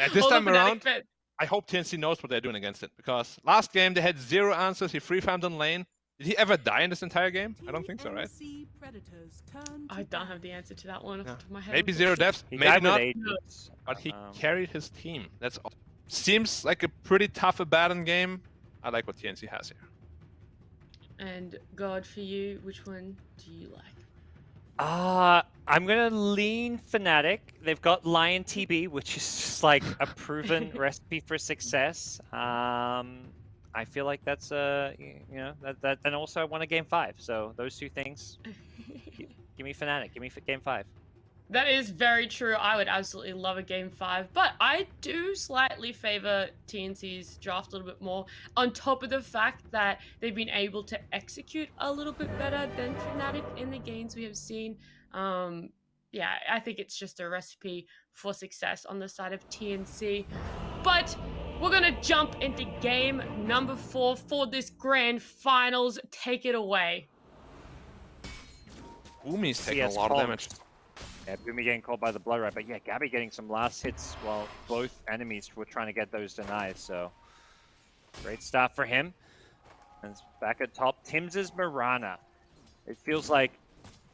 At this time around, I hope TNC knows what they're doing against it, because last game they had 0 answers. He free farmed on lane. Did he ever die in this entire game? I don't think so, right? I don't have the answer to that one off the top of my head. Maybe 0 deaths, He maybe died with not. 8. But he carried his team. That's seems like a pretty tough Abaddon game. I like what TNC has here. And God, for you, which one do you like? I'm gonna lean Fnatic. They've got Lion TB, which is just like a proven recipe for success. I feel like that's you know, that, and also I won a game 5. So those two things. Give me Fnatic. Give me game 5. That is very true. I would absolutely love a game 5, but I do slightly favor TNC's draft a little bit more, on top of the fact that they've been able to execute a little bit better than Fnatic in the games we have seen. Yeah, I think it's just a recipe for success on the side of TNC. But we're going to jump into game number 4 for this grand finals. Take it away. Umi's taking a lot of damage. Yeah, Boomy getting caught by the Blood Rat, but yeah, Gabby getting some last hits while both enemies were trying to get those denied, so great start for him. And back at top, Tim's Mirana. It feels like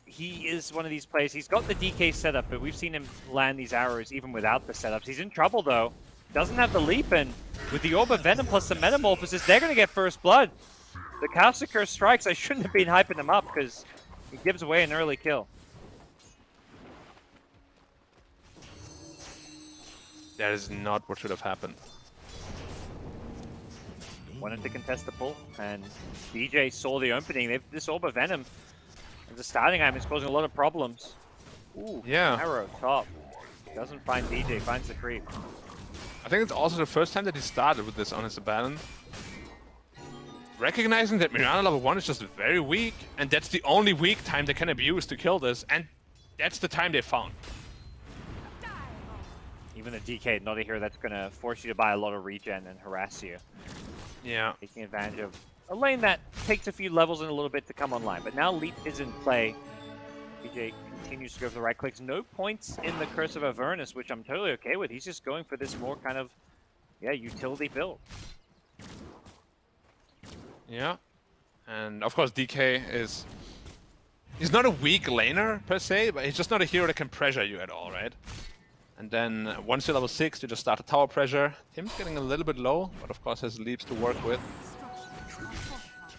he is one of these players, he's got the DK setup, but we've seen him land these arrows even without the setups. He's in trouble though, doesn't have the leap, and with the Orb of Venom plus the Metamorphosis, they're going to get first blood. The Caster Curse strikes, I shouldn't have been hyping him up because he gives away an early kill. That is not what should have happened. Wanted to contest the pull, and DJ saw the opening. This Orb of Venom as a starting item is causing a lot of problems. Ooh, yeah. Arrow top. Doesn't find DJ, finds the creep. I think it's also the first time that he started with this on his Abaddon. Recognizing that Mirana level 1 is just very weak, and that's the only weak time they can abuse to kill this, and that's the time they found. Even a DK, not a hero that's going to force you to buy a lot of regen and harass you. Yeah. Taking advantage of a lane that takes a few levels and a little bit to come online. But now Leap is in play. DJ continues to go for the right clicks. No points in the Curse of Avernus, which I'm totally okay with. He's just going for this more kind of, yeah, utility build. Yeah. And of course DK is... He's not a weak laner per se, but he's just not a hero that can pressure you at all, right? And then once you're level 6, you just start a tower pressure. Tim's getting a little bit low, but of course has leaps to work with.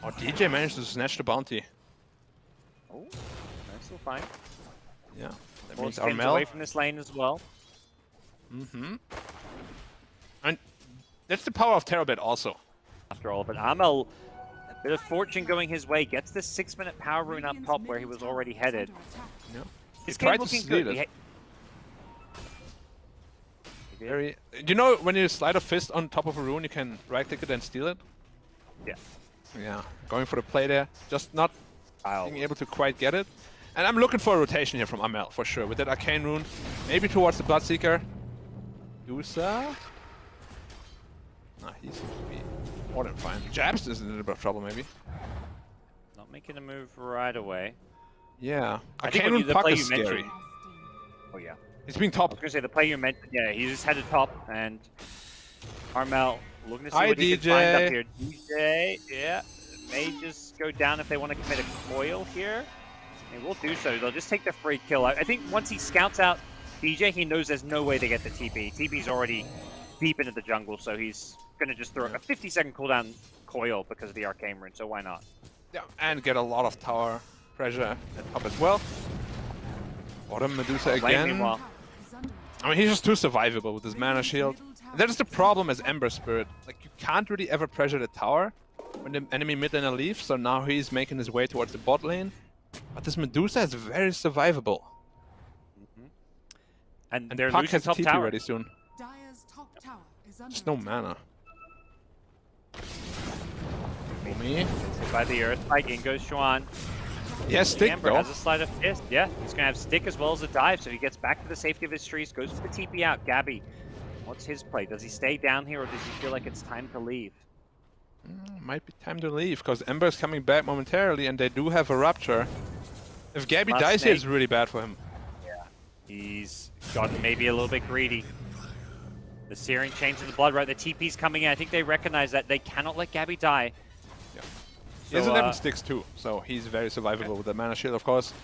Oh, DJ managed to snatch the bounty. Oh, that's still fine. Yeah, that means means away from this lane as well. And that's the power of Terabit also. After all, but Amel, a bit of fortune going his way, gets the 6-minute power rune up top where he was already headed. Yeah. His game looking good. Very. You know when you slide a fist on top of a rune, you can right click it and steal it? Yeah. Yeah, going for the play there, just not being able to quite get it. And I'm looking for a rotation here from Amel, for sure, with that Arcane Rune. Maybe towards the Bloodseeker. Yusa? Nah, he seems to be more than fine. Jabs is in a little bit of trouble, maybe. Not making a move right away. Yeah. I think Arcane Rune Puck is scary. scary. Oh yeah. He's being top. I was going to say, the play you mentioned, yeah, he just headed top, and Armel looking to see Hi, what he DJ. can find up here. DJ, yeah, may just go down if they want to commit a coil here. And we'll do so. They'll just take the free kill. I think once he scouts out DJ, he knows there's no way to get the TP. TP's already deep into the jungle, so he's going to just throw a 50-second cooldown coil because of the Arcane Rune, so why not? Yeah, and get a lot of tower pressure at top as well. Bottom Medusa again. I mean, he's just too survivable with his mana shield. That is the problem as Ember Spirit. Like, you can't really ever pressure the tower when the enemy mid laner leaves, so now he's making his way towards the bot lane. But this Medusa is very survivable. And And they're Puck losing has top TP tower. ready soon. Just no mana. Me. By the earth, like in goes Xuan. Yes, stick Amber though. has a sleight of fist. Yeah, he's gonna have stick as well as a dive, so he gets back to the safety of his trees, goes for the TP out. Gabby, what's his play? Does he stay down here, or does he feel like it's time to leave? Might be time to leave, because Ember's coming back momentarily, and they do have a rupture. If Gabby dies here, it's really bad for him. Yeah, he's gotten maybe a little bit greedy. The Searing Chains and the Blood, right? The TP's coming in. I think they recognize that they cannot let Gabby die. Yeah. So, He has 11 sticks too, so he's very survivable with the mana shield, of course.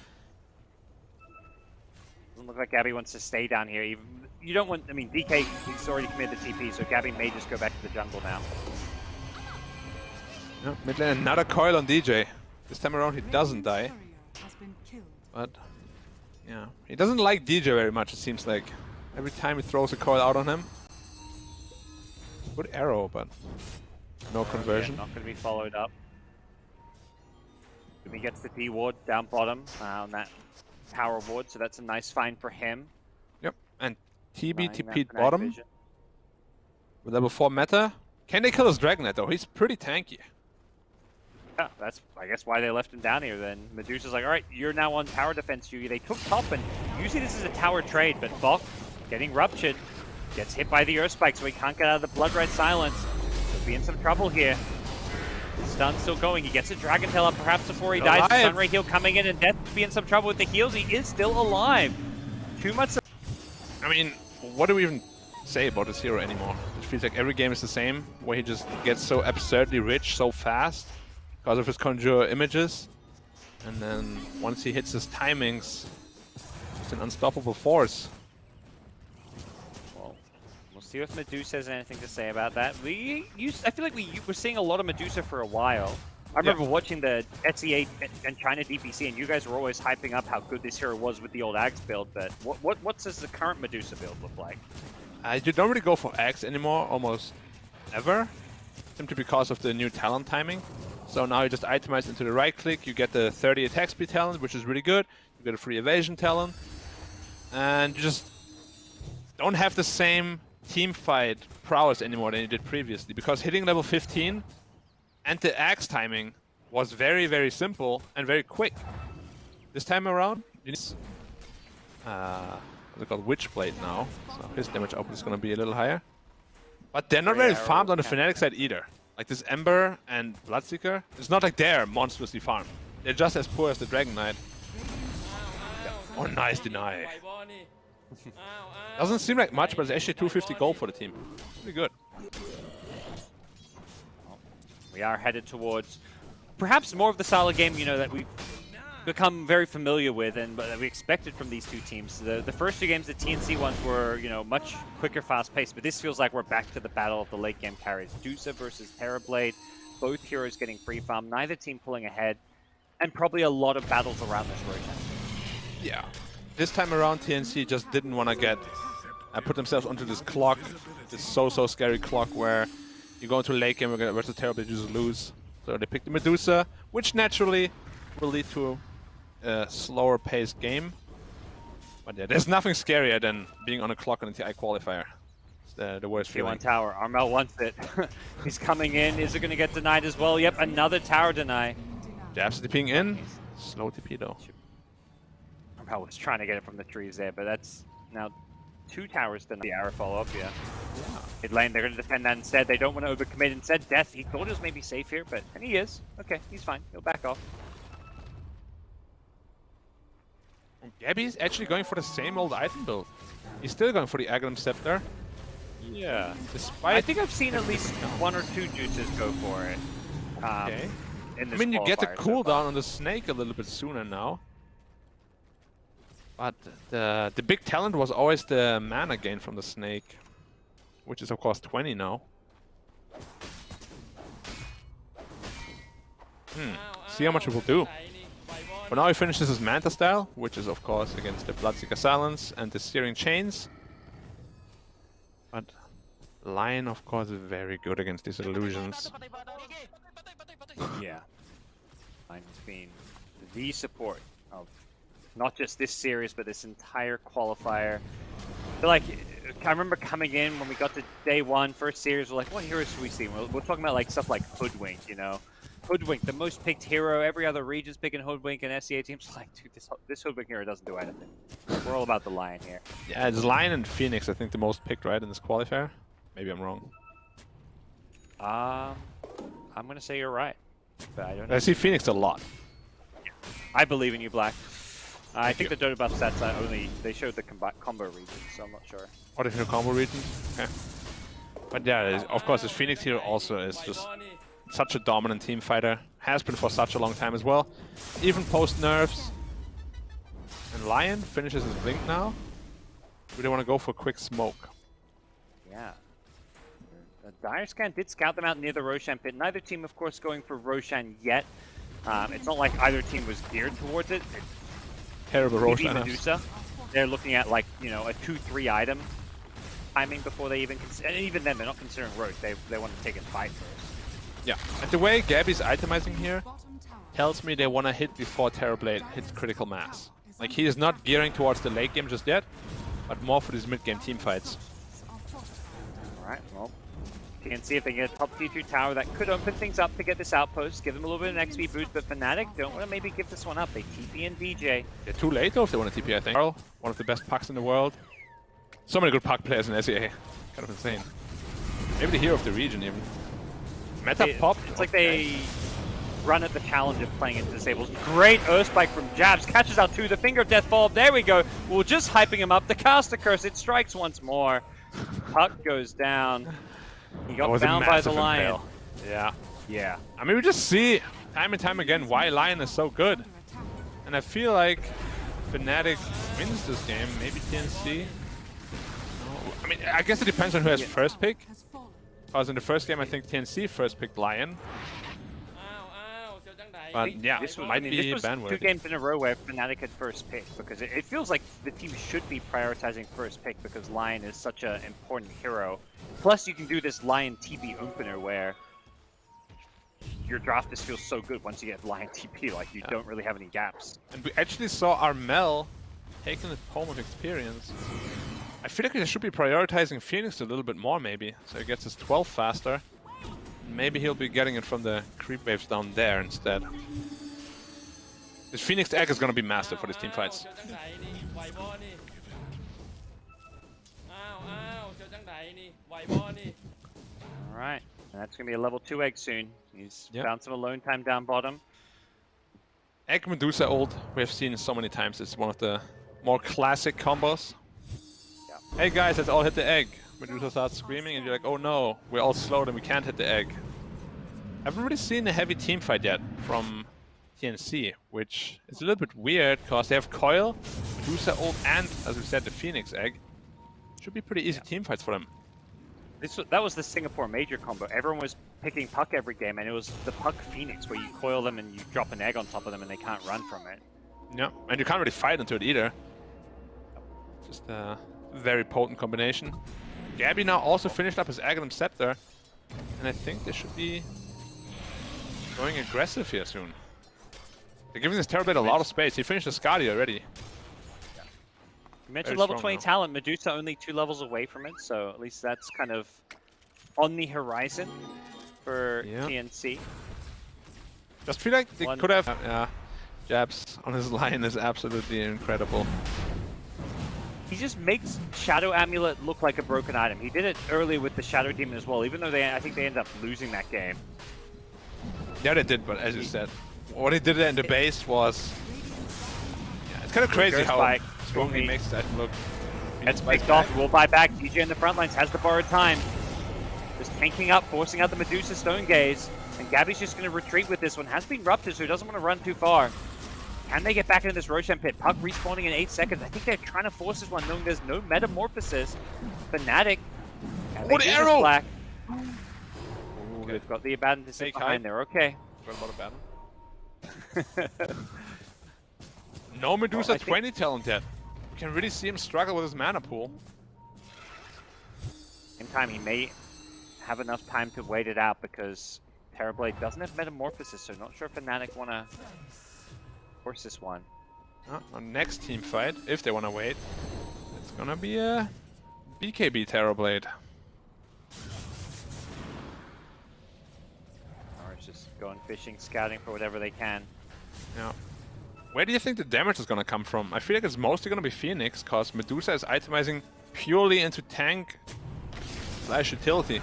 Doesn't look like Gabby wants to stay down here. Even you don't want. I mean, DK, he's already committed the TP, so Gabby may just go back to the jungle now. Yeah, mid lane, another coil on DJ. This time around, he doesn't die. But yeah, he doesn't like DJ very much. It seems like every time he throws a coil out on him. Good arrow, but no conversion. Yeah, not going to be followed up. He gets the D ward down bottom on that power ward, so that's a nice find for him. Yep, and TB Flying TP'd that bottom vision. with level 4 meta. Can they kill his Dragonet though? He's pretty tanky. Yeah, that's I guess why they left him down here then. Medusa's like, alright, you're now on tower defense, Yugi. They took top, and usually this is a tower trade, but Bok getting ruptured. Gets hit by the Earth Spike, so he can't get out of the Blood Red Silence. He'll be in some trouble here. The stun's still going. He gets a Dragon Tail up perhaps before he dies. The Sunray heal coming in, and Death will be in some trouble with the heals. He is still alive. Too much. I mean, what do we even say about this hero anymore? It feels like every game is the same, where he just gets so absurdly rich so fast because of his conjure images. And then once he hits his timings, it's an unstoppable force. We'll see if Medusa has anything to say about that. I feel like we were seeing a lot of Medusa for a while. I remember watching the SEA and China DPC, and you guys were always hyping up how good this hero was with the old Axe build. But what does the current Medusa build look like? You don't really go for Axe anymore, almost ever, simply because of the new talent timing. So now you just itemize into the right click, you get the 30 attack speed talent, which is really good. You get a free evasion talent, and you just don't have the same team fight prowess anymore than you did previously, because hitting level 15 and the axe timing was very, very simple and very quick. This time around, you need what's it called, Witchblade now, so his damage output is going to be a little higher. But they're not very farmed on the Fnatic side either. Like this Ember and Bloodseeker, it's not like they're monstrously farmed. They're just as poor as the Dragon Knight. Oh, nice deny. Doesn't seem like much, but it's actually 250 gold for the team. Pretty good. We are headed towards perhaps more of the style of game, you know, that we've become very familiar with and that we expected from these two teams. The first two games, the TNC ones, were, you know, much quicker, fast-paced, but this feels like we're back to the battle of the late game carries. Dusa versus Terrorblade, both heroes getting free farm, neither team pulling ahead, and probably a lot of battles around this region. Yeah. This time around, TNC just didn't want to put themselves onto this clock, this so scary clock where you go into late game versus Terrorblade, you just lose. So they picked the Medusa, which naturally will lead to a slower paced game. But yeah, there's nothing scarier than being on a clock on a TI qualifier. It's the worst feeling. T1 tower, Armel wants it. He's coming in, is it going to get denied as well? Yep, another tower deny. Jabs TPing in, slow TP though. I was trying to get it from the trees there, but that's now 2 towers denied. The arrow follow-up, yeah. Mid lane, they're going to defend that instead. They don't want to overcommit. Instead, Death, he thought it was maybe safe here, and he is. Okay, he's fine. He'll back off. Gabby's actually going for the same old item build. He's still going for the Aghanim Scepter. Yeah. Despite I think I've seen at least 1 or 2 juices go for it. Okay. In this I mean, you get the qualifier cooldown on the Snake a little bit sooner now. But the big talent was always the mana gain from the Snake, which is of course 20 now. See how much it will do. For now he finishes his Manta style, which is of course against the Bloodseeker Silence and the Searing Chains. But Lion of course is very good against these illusions. Yeah. Lion's been the support of not just this series, but this entire qualifier. I remember coming in when we got to day 1, first series, we're like, what heroes should we see? We're talking about like stuff like Hoodwink, you know? Hoodwink, the most picked hero, every other region's picking Hoodwink, and SEA teams like, dude, this Hoodwink hero doesn't do anything. We're all about the Lion here. Yeah, it's Lion and Phoenix, I think, the most picked, right, in this qualifier? Maybe I'm wrong. I'm gonna say you're right, but I don't know. I see Phoenix a lot. I believe in you, Black. I think the Dota buff stats they showed the combo regions, so I'm not sure. What if you combo regions? Okay. But yeah, of course, this Phoenix here also is just such a dominant team fighter. Has been for such a long time as well. Even post nerfs. And Lion finishes his blink now. We don't want to go for a quick smoke. Yeah. The Dire Scan did scout them out near the Roshan pit. Neither team, of course, going for Roshan yet. It's not like either team was geared towards it. Terrible Roshan. Medusa. They're looking at like, you know, a 2-3 item timing before they even consider. And even then, they're not considering Roche. They want to take and fight first. Yeah. And the way Gabby's itemizing here tells me they want to hit before Terrorblade hits critical mass. Like, he is not gearing towards the late game just yet, but more for these mid-game team fights. Alright, well, you can see if they get a top tier 2 tower that could open things up to get this outpost, give them a little bit of an XP boost, but Fnatic don't want to maybe give this one up. They TP and DJ. They're too late though if they want to TP, I think. Carl, one of the best pucks in the world. So many good puck players in SEA. Kind of insane. Maybe the hero of the region even. Meta pop. It's like they run at the challenge of playing into disables. Great Earth Spike from Jabs, catches out 2, the Finger of Death follow. There we go. We're just hyping him up. The Caster Curse, it strikes once more. Puck goes down. He got found by the Lion. Yeah. Yeah. I mean, we just see time and time again why Lion is so good. And I feel like Fnatic wins this game. Maybe TNC. No. I mean, I guess it depends on who has first pick. Because in the first game, I think TNC first picked Lion. But yeah, this might be was ban-worthy. 2 games in a row where Fnatic had first pick, because it feels like the team should be prioritizing first pick because Lion is such an important hero. Plus, you can do this Lion TP opener where your draft just feels so good once you get Lion TP, like you don't really have any gaps. And we actually saw Armel taking it home with experience. I feel like they should be prioritizing Phoenix a little bit more maybe, so he gets his 12 faster. Maybe he'll be getting it from the creep waves down there instead. This Phoenix egg is going to be massive for these team fights. Alright, and that's going to be a level 2 egg soon. He's found some alone time down bottom. Egg Medusa ult, we have seen so many times. It's one of the more classic combos. Yeah. Hey guys, let's all hit the egg. Medusa starts screaming and you're like, oh no, we're all slowed and we can't hit the egg. I haven't really seen a heavy team fight yet from TNC, which is a little bit weird because they have Coil, Medusa ult, and, as we said, the Phoenix egg. Should be pretty easy team fights for them. That was the Singapore Major combo. Everyone was picking Puck every game, and it was the Puck Phoenix where you coil them and you drop an egg on top of them and they can't run from it. Yeah, and you can't really fight into it either. Just a very potent combination. Gabby now also finished up his Aghanim Scepter, and I think they should be going aggressive here soon. They're giving this Terrorblade a lot of space. He finished the Skadi already. You mentioned level 20 talent. Medusa only 2 levels away from it, so at least that's kind of on the horizon for TNC. Just feel like they could have... yeah, Jabs on his line is absolutely incredible. He just makes Shadow Amulet look like a broken item. He did it early with the Shadow Demon as well, even though I think they ended up losing that game. Yeah, they did, but as you said, what he did there in the base was... Yeah, it's kind of crazy how strong he makes that look. It's picked off, we'll buy back. DJ in the front lines has the borrowed time. Just tanking up, forcing out the Medusa Stone Gaze. And Gabby's just going to retreat with this one. Has been ruptured, so he doesn't want to run too far. Can they get back into this Roshan pit? Puck respawning in 8 seconds. I think they're trying to force this one, knowing there's no Metamorphosis. Fnatic. Oh, the arrow! Black. Ooh, they've got the Abaddon to sit behind there. Okay. What about Abaddon? No Medusa 20 talent yet. You can really see him struggle with his mana pool. In time, he may have enough time to wait it out because Terrorblade doesn't have Metamorphosis, so not sure if Fnatic want to force this one. Our next team fight, if they want to wait, it's gonna be a BKB Terrorblade. Or it's just going fishing, scouting for whatever they can. Yeah. Where do you think the damage is gonna come from? I feel like it's mostly gonna be Phoenix, because Medusa is itemizing purely into tank / utility.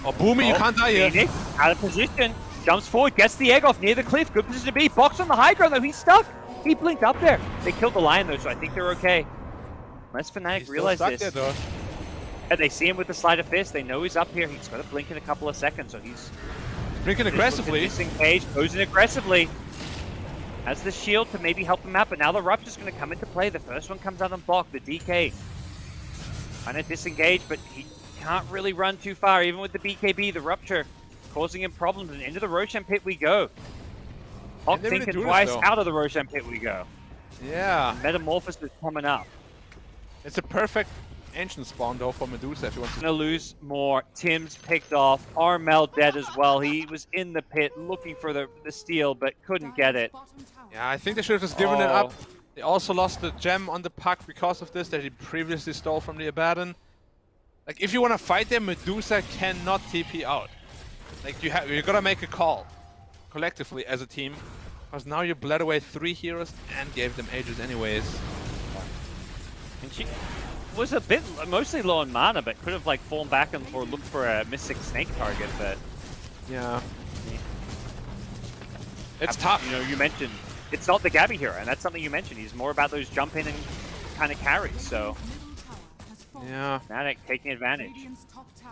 Oh, Boomy, you can't die here. Phoenix, out of position, jumps forward, gets the egg off near the cliff. Good position to be. Box on the high ground, though. He's stuck. He blinked up there. They killed the Lion, though, so I think they're okay. Unless Fnatic realize this. There, And they see him with the sleight of fist. They know he's up here. He's got to blink in a couple of seconds, so he's Blinking aggressively. Disengaged, goes in aggressively. Has the shield to maybe help him out, but now the Rupture's going to come into play. The first one comes out on block, the DK. Kind of disengaged, but he can't really run too far, even with the BKB. The Rupture causing him problems, and into the Roshan pit we go. Hawk thinking twice, out of the Roshan pit we go. Yeah. Metamorphosis is coming up. It's a perfect ancient spawn though for Medusa if you want to. Gonna lose more. Tim's picked off. Armel dead as well. He was in the pit looking for the steal, but couldn't get it. Yeah, I think they should have just given it up. They also lost the gem on the puck because of this that he previously stole from the Abaddon. Like, if you want to fight them, Medusa cannot TP out. Like, you gotta make a call collectively as a team, because now you bled away 3 heroes and gave them ages anyways. And she was a bit mostly low on mana, but could have like fallen back and or looked for a Mystic Snake target. But yeah, it's tough. You know, you mentioned it's not the Gabby hero, and that's something you mentioned. He's more about those jump in and kind of carries. So yeah, Fnatic taking advantage.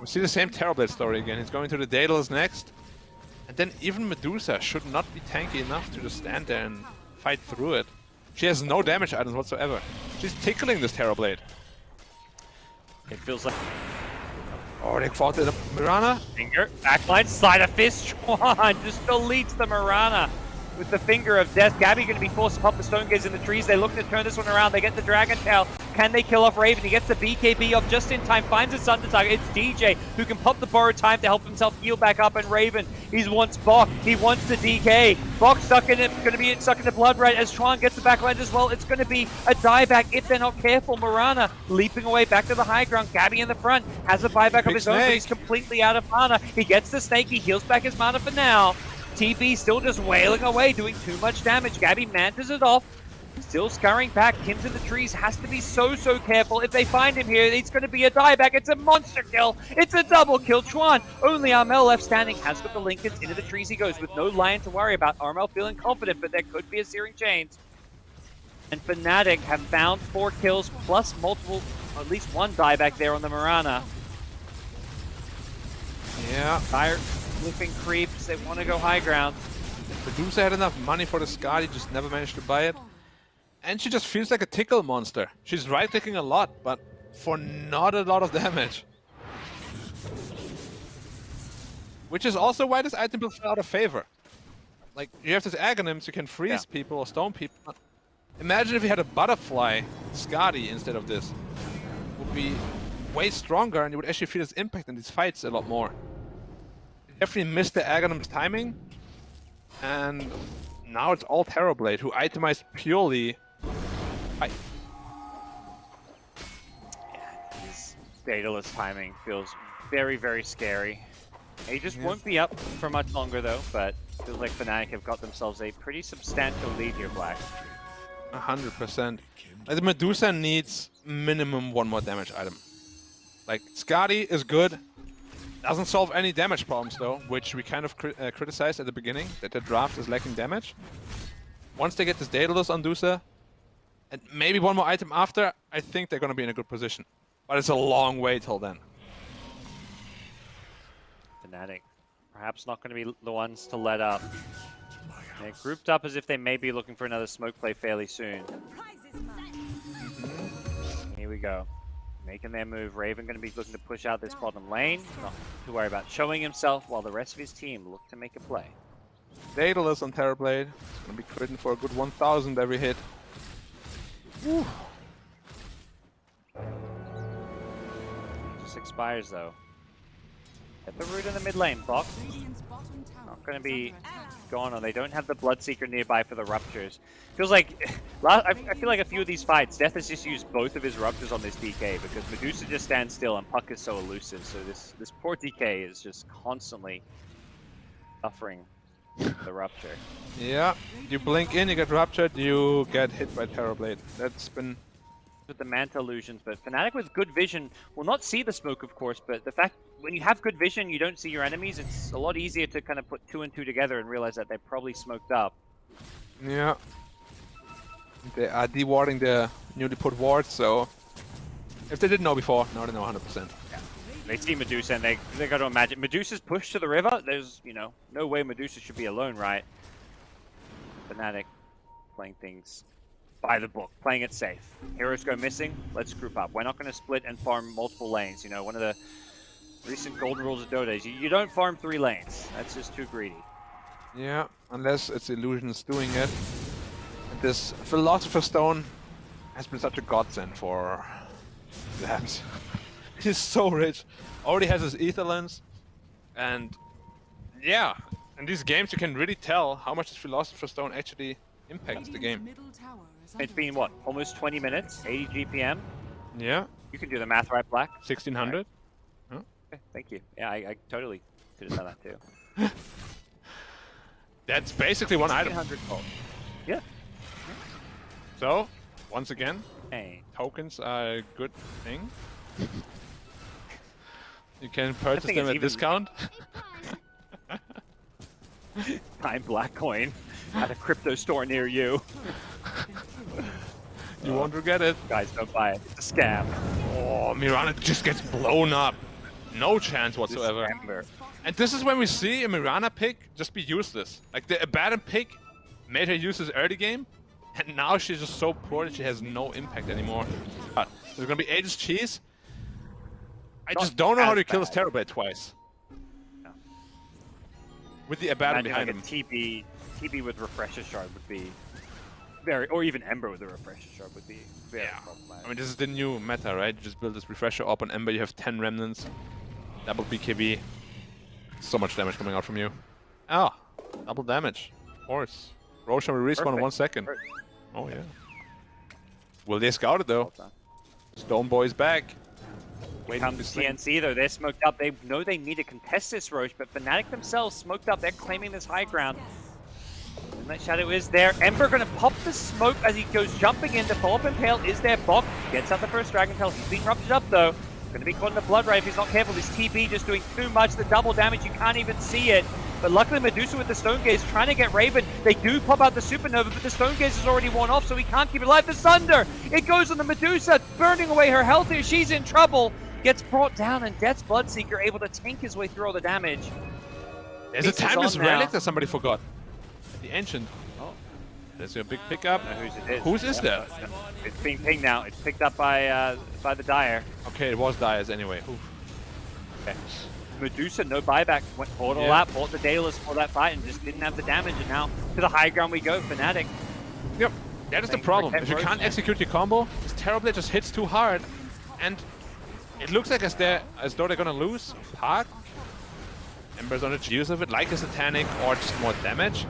We see the same Terrorblade story again. He's going to the Daedalus next, and then even Medusa should not be tanky enough to just stand there and fight through it. She has no damage items whatsoever. She's tickling this Terrorblade. It feels like... Oh, they fought the Mirana. Finger, backline, sleight of fist, Chuan just deletes the Mirana with the finger of death. Gabby going to be forced to pop the Stone Gaze in the trees. They look to turn this one around. They get the Dragon Tail. Can they kill off Raven? He gets the BKB off just in time, finds his Thunder target. It's DJ who can pop the borrowed time to help himself heal back up, and Raven, he wants Bok. He wants the DK. Bok stuck in it, going to be stuck in the blood right as Chuan gets the backline as well. It's going to be a dieback if they're not careful. Mirana leaping away back to the high ground. Gabby in the front has a buyback of his own, but he's completely out of mana. He gets the snake. He heals back his mana for now. TB still just wailing away, doing too much damage. Gabby mantas it off. Still scurrying back. Tim's in the trees. Has to be so careful. If they find him here, it's going to be a dieback. It's a monster kill. It's a double kill. Chuan, only Armel left standing, has got the Lincolns. Into the trees he goes with no Lion to worry about. Armel feeling confident, but there could be a Searing Chains. And Fnatic have found 4 kills plus multiple, at least one dieback there on the Mirana. Yeah. Fire flipping creeps. They want to go high ground. Medusa had enough money for the Skadi, just never managed to buy it. And she just feels like a tickle monster. She's right-clicking a lot, but for not a lot of damage. Which is also why this item fell out of favor. Like, you have this Aghanim's, you can freeze people or stone people. Imagine if you had a Butterfly Skadi instead of this. It would be way stronger, and you would actually feel its impact in these fights a lot more. You definitely missed the Aghanim's timing. And now it's all Terrorblade, who itemized purely... His Daedalus timing feels very scary. He just won't be up for much longer though, but feels like Fnatic have got themselves a pretty substantial lead here, Black. 100%. Like, the Medusa needs minimum 1 more damage item. Like, Skadi is good. Doesn't solve any damage problems though, which we kind of criticized at the beginning, that the draft is lacking damage. Once they get this Daedalus on Medusa, and maybe 1 more item after, I think they're going to be in a good position. But it's a long way till then. Fnatic, perhaps not going to be the ones to let up. They're grouped up as if they may be looking for another smoke play fairly soon. Here we go. Making their move. Raven going to be looking to push out this bottom lane. Not to worry about showing himself, while the rest of his team look to make a play. Daedalus on Terrorblade. It's going to be critting for a good 1,000 every hit. Woo. Just expires though. Get the root in the mid lane, Bok. Not going to be gone on. They don't have the Bloodseeker nearby for the Ruptures. Feels like I feel like a few of these fights, Death has just used both of his Ruptures on this DK because Medusa just stands still and Puck is so elusive. So this poor DK is just constantly suffering the Rupture. Yeah, you blink in, you get ruptured, you get hit by Terrorblade. That's been... With the Manta illusions, but Fnatic with good vision will not see the smoke, of course, but the fact when you have good vision, you don't see your enemies, it's a lot easier to kind of put 2 and 2 together and realize that they're probably smoked up. Yeah. They are dewarding the newly put wards, so... If they didn't know before, now they know 100%. They see Medusa and they got to imagine Medusa's pushed to the river. There's, you know, no way Medusa should be alone, right? Fnatic playing things by the book, playing it safe. Heroes go missing, let's group up. We're not going to split and farm multiple lanes. You know, one of the recent golden rules of Dota is you don't farm 3 lanes. That's just too greedy. Yeah, unless it's Illusions doing it. And this Philosopher's Stone has been such a godsend for that. He's so rich. Already has his Ether Lens. And yeah, in these games you can really tell how much this Philosopher's Stone actually impacts the game. It's been, what, almost 20 minutes? 80 GPM? Yeah. You can do the math, right, Black? 1600. Right. Huh? Okay, thank you. Yeah, I totally could have done that too. That's basically one item. 100 gold. Yeah. So, once again, Hey. tokens are a good thing. You can purchase them at discount. Time Black Coin at a crypto store near you. You won't regret it. Guys, don't buy it. It's a scam. Oh, Mirana just gets blown up. No chance whatsoever. And this is when we see a Mirana pick just be useless. Like the Abaddon pick made her use this early game, and now she's just so poor that she has no impact anymore. But there's gonna be Aegis Cheese. I just don't know how to kill this Terrorblade twice. No. With the Abaddon Imagine behind like him. a TP with Refresher Shard would be very, or even Ember with a Refresher Shard would be very problematic. I mean, this is the new meta, right? You just build this Refresher up on Ember, you have 10 Remnants, double BKB. So much damage coming out from you. Ah, double damage. Of course. Roshan will respawn in 1 second. Oh, yeah. Will they scout it, though? Stone Boy's back. Waiting for TNC, though. They're smoked up. They know they need to contest this, Roche, but Fnatic themselves smoked up. They're claiming this high ground. And that Shadow is there. Ember going to pop the smoke as he goes jumping in. The follow-up Impale is there. Bok gets out the first Dragon Tail. He's been ruptured up, though. Going to be caught in the Blood Ray if he's not careful. This TP just doing too much. The double damage, you can't even see it. But luckily Medusa with the Stone Gaze trying to get Raven. They do pop out the Supernova, but the Stone Gaze is already worn off, so he can't keep it alive. The Sunder! It goes on the Medusa, burning away her health here. She's in trouble. Gets brought down, and Death's Bloodseeker able to tank his way through all the damage. There's a timeless relic that somebody forgot. The Ancient. Oh. There's your big pickup. I don't know whose it is. Whose is that? It's being pinged now. It's picked up by the Dire. Okay, it was Dyer's anyway. Oof. Okay. Medusa, no buyback. Went forward all out, bought the Daedalus for that fight, and just didn't have the damage. And now to the high ground we go. Fnatic. Yep. That is the problem. If you can't execute your combo, this Terrorblade just hits too hard, and it looks like as though they're gonna lose. Park. Ember's on the juice of it, like a Satanic or just more damage.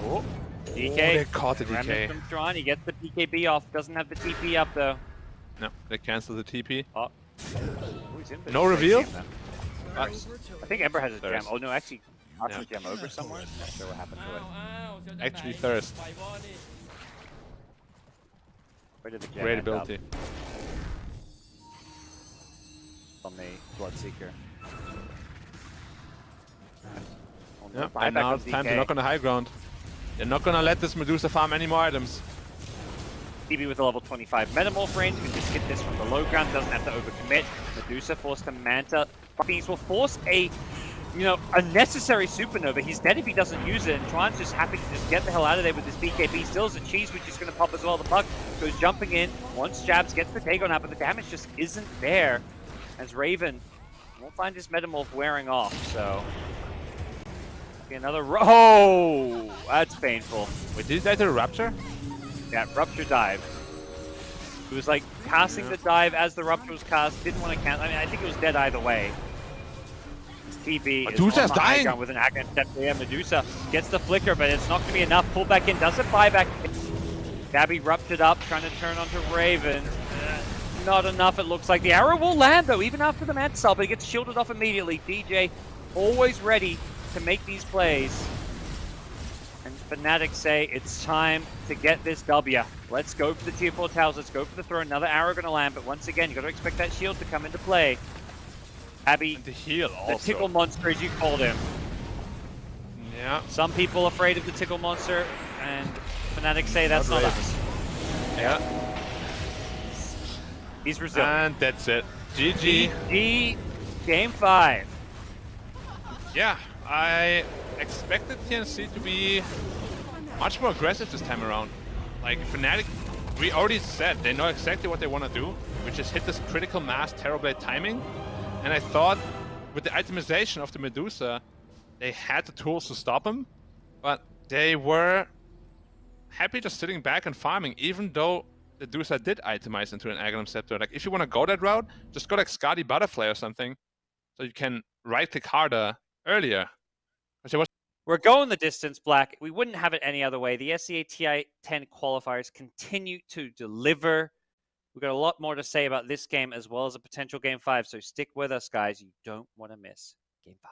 Oh. DK. Oh, they caught the DK. Remnant from Tron. He gets the PKB off. Doesn't have the TP up though. No, they cancel the TP. Oh. No reveal? I think Ember has a gem. Thirst. Oh no, actually, a gem over somewhere. Not sure what happened to it. Actually, Thirst. Where did the gem Great end up? ability. On the Bloodseeker. Yep, and now it's time to knock on the high ground. They're not gonna let this Medusa farm any more items. TB with a level 25 Metamorph range, can just hit this from the low ground, doesn't have to overcommit. Medusa forced to Manta. These will force a, unnecessary Supernova. He's dead if he doesn't use it, and Tron's just happy to just get the hell out of there with this BKB. Still has a cheese, which is going to pop as well. The puck goes jumping in, once jabs, gets the Dagon out, but the damage just isn't there. As Raven won't find his Metamorph wearing off, so... Another... Oh! That's painful. Wait, did that to Rapture? Yeah, Rupture dive. It was like casting the dive as the Rupture was cast. Didn't want to cast. I mean, I think it was dead either way. TB Medusa's is on the high dying ground with an Aghanim step. Yeah, Medusa gets the flicker, but it's not going to be enough. Pull back in, doesn't buy back. Gabby ruptured up, trying to turn onto Raven. Not enough, it looks like. The arrow will land, though, even after the mad sub, but it gets shielded off immediately. DJ always ready to make these plays. And Fnatic say it's time to get this W. Let's go for the tier 4 towers. Let's go for the throw. Another arrow going to land, but once again, you got to expect that shield to come into play. Abby, and the heal also. The tickle monster, as you called him. Yeah. Some people afraid of the tickle monster, and Fnatic say that's not us. Yeah. He's resilient. And that's it. GG. GG. Game 5. Yeah, I expected TNC to be much more aggressive this time around. Like, Fnatic, we already said they know exactly what they want to do, which is hit this critical mass Terrorblade timing. And I thought with the itemization of the Medusa, they had the tools to stop him, but they were happy just sitting back and farming, even though the Medusa did itemize into an Aghanim Scepter. Like, if you want to go that route, just go like Skadi Butterfly or something, so you can right-click harder earlier. We're going the distance, Black. We wouldn't have it any other way. The SEA TI10 qualifiers continue to deliver. We've got a lot more to say about this game as well as a potential Game 5, so stick with us, guys. You don't want to miss Game 5.